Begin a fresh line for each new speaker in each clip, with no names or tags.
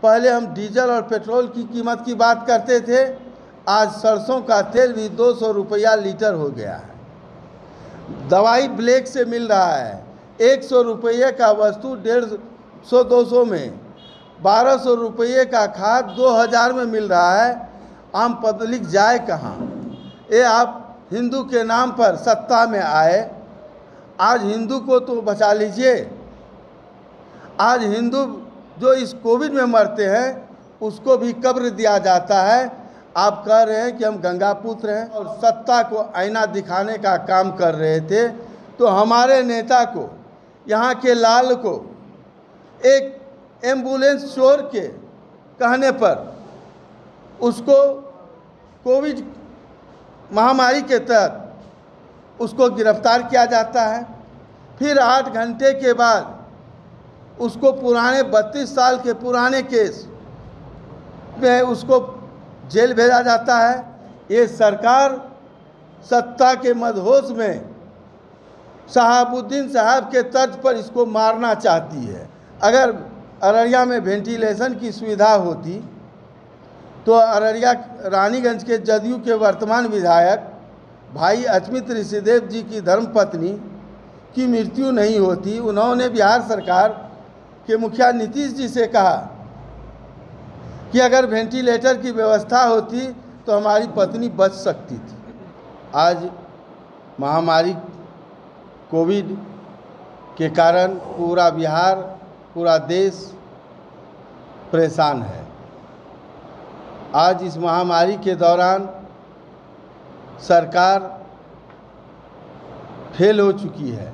पहले हम डीजल और पेट्रोल की कीमत की बात करते थे, आज सरसों का तेल भी 200 रुपया लीटर हो गया है। दवाई ब्लैक से मिल रहा है, 100 रुपये का वस्तु 150-200 में, 1200 रुपये का खाद 2000 में मिल रहा है। आम पब्लिक जाए कहाँ? ये आप हिंदू के नाम पर सत्ता में आए, आज हिंदू को तो बचा लीजिए। आज हिंदू जो इस कोविड में मरते हैं उसको भी कब्र दिया जाता है। आप कह रहे हैं कि हम गंगा पुत्र हैं और सत्ता को आईना दिखाने का काम कर रहे थे, तो हमारे नेता को, यहाँ के लाल को, एक एम्बुलेंस चोर के कहने पर उसको कोविड महामारी के तहत उसको गिरफ्तार किया जाता है। फिर 8 घंटे के बाद उसको पुराने 32 साल के पुराने केस में उसको जेल भेजा जाता है। ये सरकार सत्ता के मदहोश में शहाबुद्दीन साहब के तर्ज पर इसको मारना चाहती है। अगर अररिया में वेंटिलेशन की सुविधा होती तो अररिया रानीगंज के जदयू के वर्तमान विधायक भाई अचमित ऋषिदेव जी की धर्मपत्नी की मृत्यु नहीं होती। उन्होंने बिहार सरकार के मुखिया नीतीश जी से कहा कि अगर वेंटिलेटर की व्यवस्था होती तो हमारी पत्नी बच सकती थी। आज महामारी कोविड के कारण पूरा बिहार, पूरा देश परेशान है। आज इस महामारी के दौरान सरकार फेल हो चुकी है।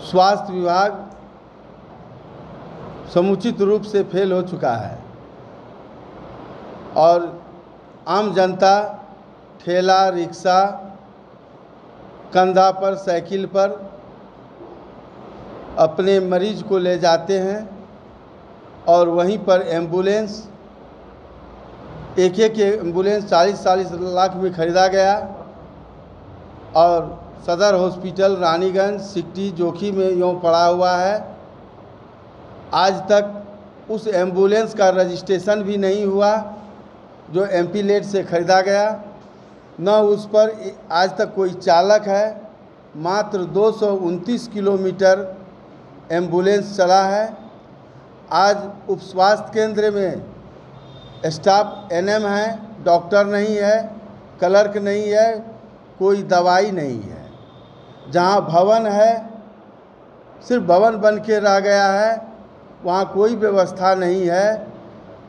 स्वास्थ्य विभाग समुचित रूप से फेल हो चुका है और आम जनता ठेला, रिक्शा, कंधा पर, साइकिल पर अपने मरीज को ले जाते हैं और वहीं पर एम्बुलेंस, एक एम्बुलेंस 40-40 लाख में खरीदा गया और सदर हॉस्पिटल रानीगंज सिकटी जोखी में यूँ पड़ा हुआ है। आज तक उस एम्बुलेंस का रजिस्ट्रेशन भी नहीं हुआ जो एमपी लेट से ख़रीदा गया, न उस पर आज तक कोई चालक है। मात्र 229 किलोमीटर एम्बुलेंस चला है। आज उप स्वास्थ्य केंद्र में स्टाफ एनएम है, डॉक्टर नहीं है, क्लर्क नहीं है, कोई दवाई नहीं है। जहाँ भवन है सिर्फ भवन बन के रह गया है, वहाँ कोई व्यवस्था नहीं है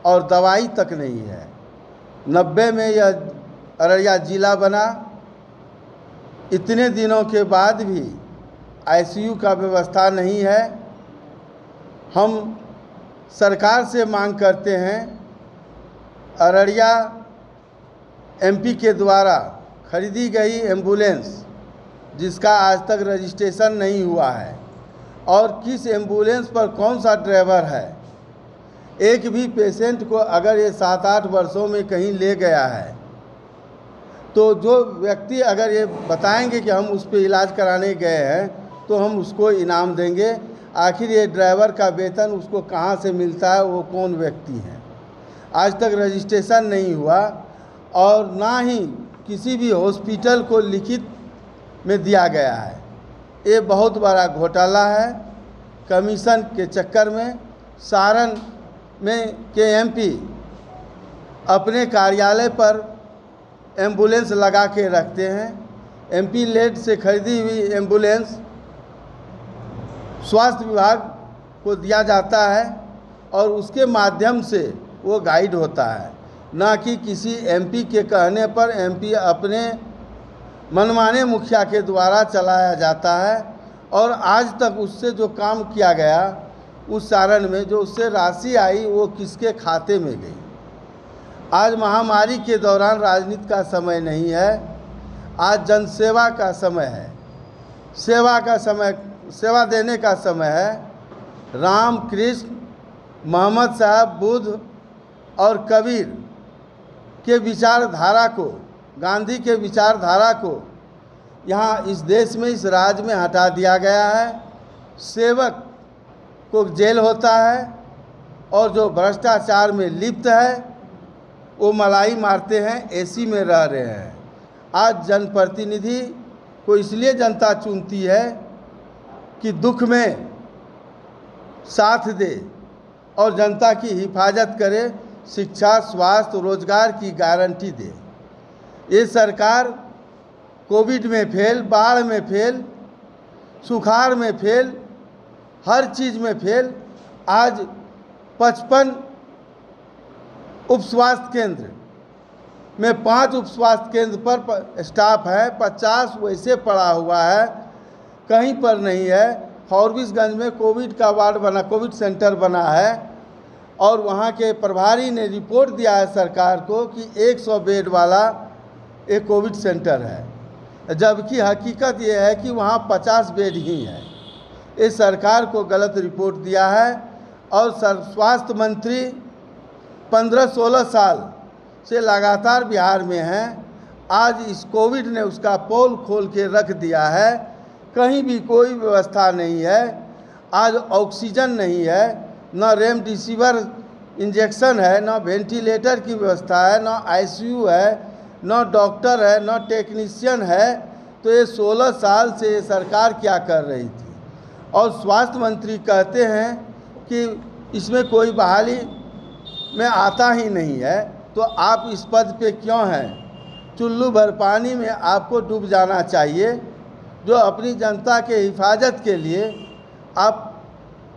और दवाई तक नहीं है। 90 में यह अररिया ज़िला बना, इतने दिनों के बाद भी आईसीयू का व्यवस्था नहीं है। हम सरकार से मांग करते हैं, अररिया एमपी के द्वारा खरीदी गई एम्बुलेंस जिसका आज तक रजिस्ट्रेशन नहीं हुआ है और किस एम्बुलेंस पर कौन सा ड्राइवर है, एक भी पेशेंट को अगर ये 7-8 वर्षों में कहीं ले गया है तो जो व्यक्ति अगर ये बताएंगे कि हम उस पर इलाज कराने गए हैं तो हम उसको इनाम देंगे। आखिर ये ड्राइवर का वेतन उसको कहाँ से मिलता है, वो कौन व्यक्ति है? आज तक रजिस्ट्रेशन नहीं हुआ और ना ही किसी भी हॉस्पिटल को लिखित में दिया गया है। ये बहुत बड़ा घोटाला है। कमीशन के चक्कर में सारण में के एमपी अपने कार्यालय पर एम्बुलेंस लगा के रखते हैं। एमपी लेट से खरीदी हुई एम्बुलेंस स्वास्थ्य विभाग को दिया जाता है और उसके माध्यम से वो गाइड होता है, ना कि किसी एमपी के कहने पर एमपी अपने मनमाने मुखिया के द्वारा चलाया जाता है। और आज तक उससे जो काम किया गया उस सारण में जो उससे राशि आई वो किसके खाते में गई? आज महामारी के दौरान राजनीति का समय नहीं है, आज जनसेवा का समय है, सेवा का समय, सेवा देने का समय है। राम, कृष्ण, मोहम्मद साहब, बुद्ध और कबीर के विचारधारा को, गांधी के विचारधारा को यहाँ इस देश में, इस राज्य में हटा दिया गया है। सेवक को जेल होता है, और जो भ्रष्टाचार में लिप्त है वो मलाई मारते हैं, एसी में रह रहे हैं। आज जनप्रतिनिधि को इसलिए जनता चुनती है कि दुख में साथ दे और जनता की हिफाजत करे, शिक्षा, स्वास्थ्य, रोजगार की गारंटी दे। ये सरकार कोविड में फेल, बाढ़ में फेल, सुखाड़ में फेल, हर चीज़ में फेल। आज 55 उप स्वास्थ्य केंद्र में 5 उप स्वास्थ्य केंद्र पर स्टाफ है, 50 वैसे पड़ा हुआ है, कहीं पर नहीं है। फॉरबिसगंज में कोविड का वार्ड बना, कोविड सेंटर बना है और वहाँ के प्रभारी ने रिपोर्ट दिया है सरकार को कि 100 बेड वाला एक कोविड सेंटर है, जबकि हकीकत ये है कि वहाँ 50 बेड ही है। इस सरकार को गलत रिपोर्ट दिया है और स्वास्थ्य मंत्री 15-16 साल से लगातार बिहार में हैं। आज इस कोविड ने उसका पोल खोल के रख दिया है, कहीं भी कोई व्यवस्था नहीं है। आज ऑक्सीजन नहीं है, न रेमडेसिविर इंजेक्शन है, न वेंटिलेटर की व्यवस्था है, न आईसीयू है, न डॉक्टर है, न टेक्नीशियन है। तो ये 16 साल से ये सरकार क्या कर रही थी? और स्वास्थ्य मंत्री कहते हैं कि इसमें कोई बहाली में आता ही नहीं है, तो आप इस पद पे क्यों हैं? चुल्लू भर पानी में आपको डूब जाना चाहिए। जो अपनी जनता के हिफाजत के लिए आप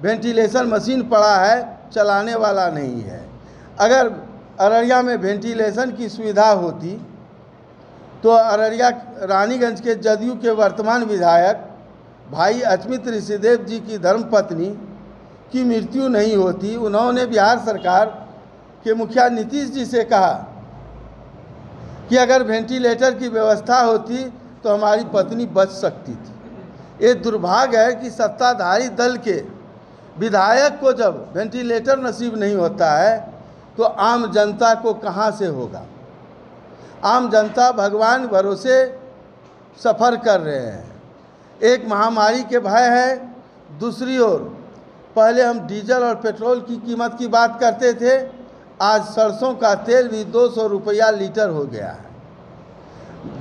वेंटिलेशन मशीन पड़ा है, चलाने वाला नहीं है। अगर अररिया में वेंटिलेशन की सुविधा होती तो अररिया रानीगंज के जदयू के वर्तमान विधायक भाई अचमित ऋषिदेव जी की धर्मपत्नी की मृत्यु नहीं होती। उन्होंने बिहार सरकार के मुखिया नीतीश जी से कहा कि अगर वेंटिलेटर की व्यवस्था होती तो हमारी पत्नी बच सकती थी। ये दुर्भाग्य है कि सत्ताधारी दल के विधायक को जब वेंटिलेटर नसीब नहीं होता है तो आम जनता को कहाँ से होगा? आम जनता भगवान भरोसे सफ़र कर रहे हैं। एक महामारी के भय है, दूसरी ओर पहले हम डीजल और पेट्रोल की कीमत की बात करते थे, आज सरसों का तेल भी 200 रुपया लीटर हो गया है।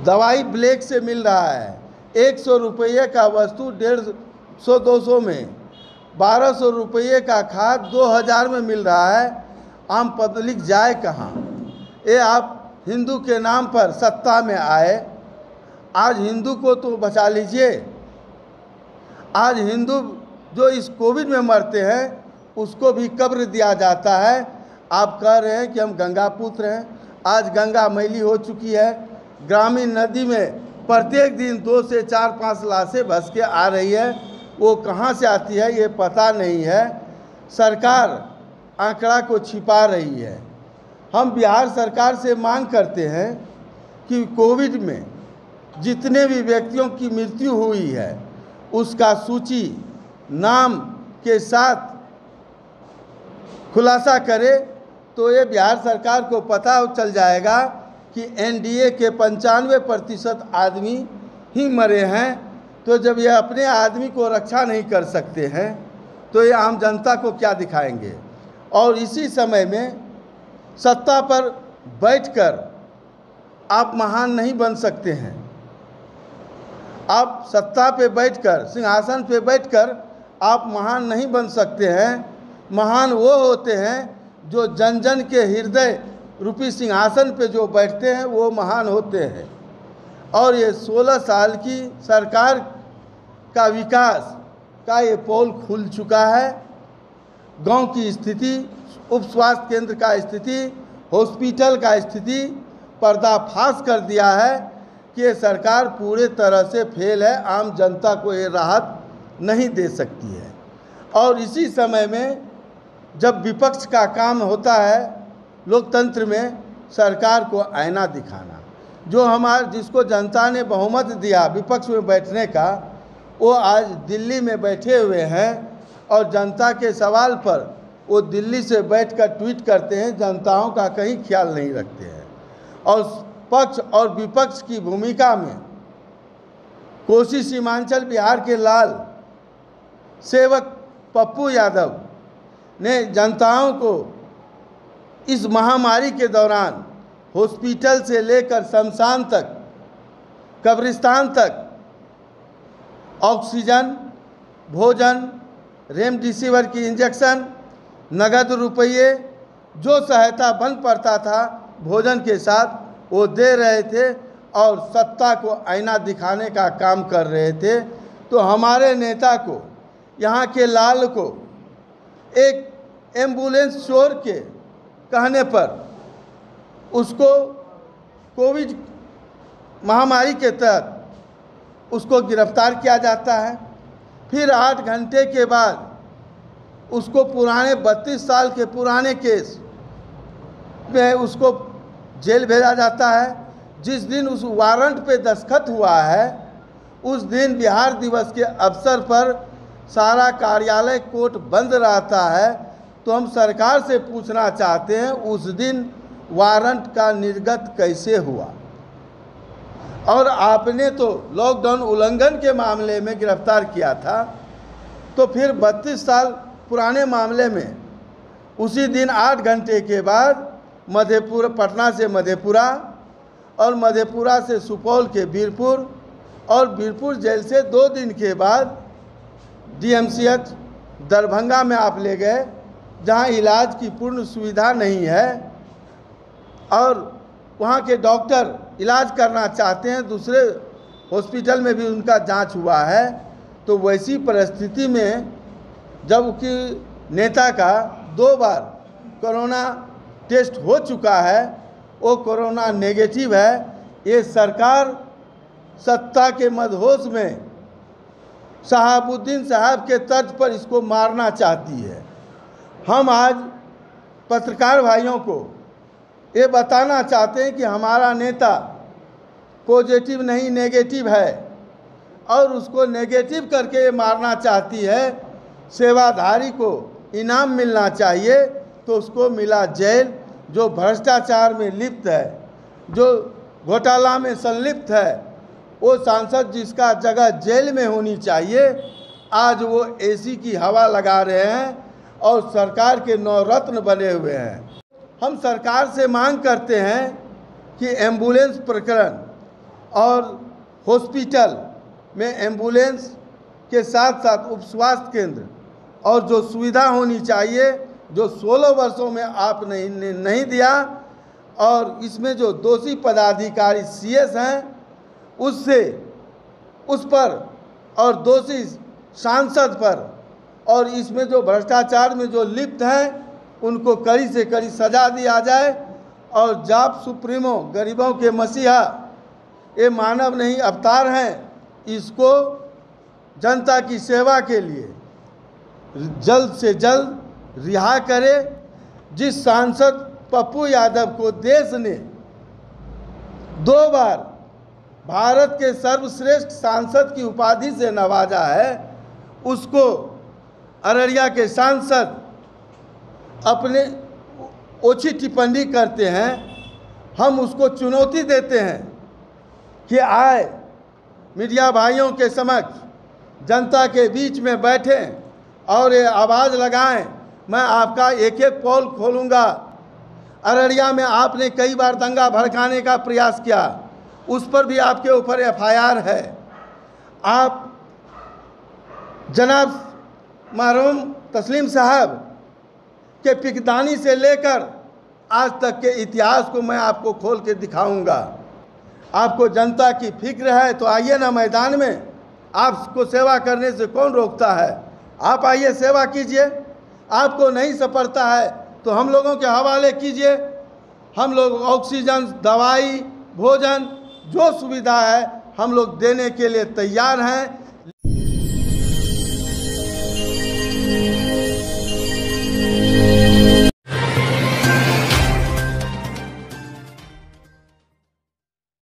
दवाई ब्लैक से मिल रहा है, 100 रुपये का वस्तु 150-200 में, 1200 रुपये का खाद 2000 में मिल रहा है। आम पब्लिक जाए कहाँ? ये आप हिंदू के नाम पर सत्ता में आए, आज हिंदू को तो बचा लीजिए। आज हिंदू जो इस कोविड में मरते हैं उसको भी कब्र दिया जाता है। आप कह रहे हैं कि हम गंगा पुत्र हैं। आज गंगा मैली हो चुकी है। ग्रामीण नदी में प्रत्येक दिन 2 से 4-5 लाशें भस के आ रही है। वो कहाँ से आती है ये पता नहीं है। सरकार आंकड़ा को छिपा रही है। हम बिहार सरकार से मांग करते हैं कि कोविड में जितने भी व्यक्तियों की मृत्यु हुई है उसका सूची नाम के साथ खुलासा करे तो ये बिहार सरकार को पता चल जाएगा कि एनडीए के 95% आदमी ही मरे हैं। तो जब ये अपने आदमी को रक्षा नहीं कर सकते हैं तो ये आम जनता को क्या दिखाएंगे? और इसी समय में सत्ता पर बैठकर आप महान नहीं बन सकते हैं। आप सत्ता पे बैठकर, सिंहासन पे बैठकर आप महान नहीं बन सकते हैं। महान वो होते हैं जो जन जन के हृदय रूपी सिंहासन पे जो बैठते हैं वो महान होते हैं। और ये 16 साल की सरकार का विकास का ये पोल खुल चुका है। गांव की स्थिति, उप स्वास्थ्य केंद्र का स्थिति, हॉस्पिटल का स्थिति पर्दाफाश कर दिया है कि ये सरकार पूरे तरह से फेल है। आम जनता को ये राहत नहीं दे सकती है। और इसी समय में जब विपक्ष का काम होता है लोकतंत्र में, सरकार को आईना दिखाना, जो जिसको जनता ने बहुमत दिया विपक्ष में बैठने का, वो आज दिल्ली में बैठे हुए हैं और जनता के सवाल पर वो दिल्ली से बैठकर ट्वीट करते हैं, जनताओं का कहीं ख्याल नहीं रखते हैं। और पक्ष और विपक्ष की भूमिका में कोसी सीमांचल बिहार के लाल सेवक पप्पू यादव ने जनताओं को इस महामारी के दौरान हॉस्पिटल से लेकर शमशान तक, कब्रिस्तान तक ऑक्सीजन, भोजन, रेमडेसिविर की इंजेक्शन, नगद रुपये, जो सहायता बन पड़ता था भोजन के साथ वो दे रहे थे और सत्ता को आईना दिखाने का काम कर रहे थे। तो हमारे नेता को, यहाँ के लाल को, एक एम्बुलेंस चोर के कहने पर उसको कोविड महामारी के तहत उसको गिरफ्तार किया जाता है। फिर 8 घंटे के बाद उसको पुराने 32 साल के पुराने केस में उसको जेल भेजा जाता है। जिस दिन उस वारंट पे दस्तखत हुआ है उस दिन बिहार दिवस के अवसर पर सारा कार्यालय कोर्ट बंद रहता है। तो हम सरकार से पूछना चाहते हैं उस दिन वारंट का निर्गत कैसे हुआ? और आपने तो लॉकडाउन उल्लंघन के मामले में गिरफ्तार किया था, तो फिर 32 साल पुराने मामले में उसी दिन 8 घंटे के बाद मधेपुरा, पटना से मधेपुरा और मधेपुरा से सुपौल के बीरपुर और बीरपुर जेल से 2 दिन के बाद DMCH दरभंगा में आप ले गए, जहां इलाज की पूर्ण सुविधा नहीं है और वहां के डॉक्टर इलाज करना चाहते हैं, दूसरे हॉस्पिटल में भी उनका जांच हुआ है। तो वैसी परिस्थिति में जबकि नेता का 2 बार कोरोना टेस्ट हो चुका है, वो कोरोना नेगेटिव है, ये सरकार सत्ता के मदहोश में शहाबुद्दीन साहब के तर्ज पर इसको मारना चाहती है। हम आज पत्रकार भाइयों को ये बताना चाहते हैं कि हमारा नेता पॉजिटिव नहीं नेगेटिव है और उसको नेगेटिव करके ये मारना चाहती है। सेवाधारी को इनाम मिलना चाहिए तो उसको मिला जेल। जो भ्रष्टाचार में लिप्त है, जो घोटाला में संलिप्त है, वो सांसद जिसका जगह जेल में होनी चाहिए, आज वो AC की हवा लगा रहे हैं और सरकार के नवरत्न बने हुए हैं। हम सरकार से मांग करते हैं कि एम्बुलेंस प्रकरण और हॉस्पिटल में एम्बुलेंस के साथ साथ उप स्वास्थ्य केंद्र और जो सुविधा होनी चाहिए जो 16 वर्षों में आप नहीं दिया, और इसमें जो दोषी पदाधिकारी CS हैं उस पर और दोषी सांसद पर और इसमें जो भ्रष्टाचार में जो लिप्त हैं उनको कड़ी से कड़ी सजा दिया जाए। और जाप सुप्रीमो, गरीबों के मसीहा, ये मानव नहीं अवतार हैं, इसको जनता की सेवा के लिए जल्द से जल्द रिहा करे। जिस सांसद पप्पू यादव को देश ने 2 बार भारत के सर्वश्रेष्ठ सांसद की उपाधि से नवाजा है, उसको अररिया के सांसद अपने ओछी टिप्पणी करते हैं। हम उसको चुनौती देते हैं कि आए मीडिया भाइयों के समक्ष जनता के बीच में बैठें और ये आवाज़ लगाएं, मैं आपका एक एक पोल खोलूँगा। अररिया में आपने कई बार दंगा भड़काने का प्रयास किया, उस पर भी आपके ऊपर FIR है। आप जनाब मरहूम तस्लीम साहब के पिकदानी से लेकर आज तक के इतिहास को मैं आपको खोल के दिखाऊंगा। आपको जनता की फिक्र है तो आइए ना मैदान में, आपको सेवा करने से कौन रोकता है? आप आइए, सेवा कीजिए। आपको नहीं सपरता है तो हम लोगों के हवाले कीजिए। हम लोग ऑक्सीजन, दवाई, भोजन, जो सुविधा है हम लोग देने के लिए तैयार हैं।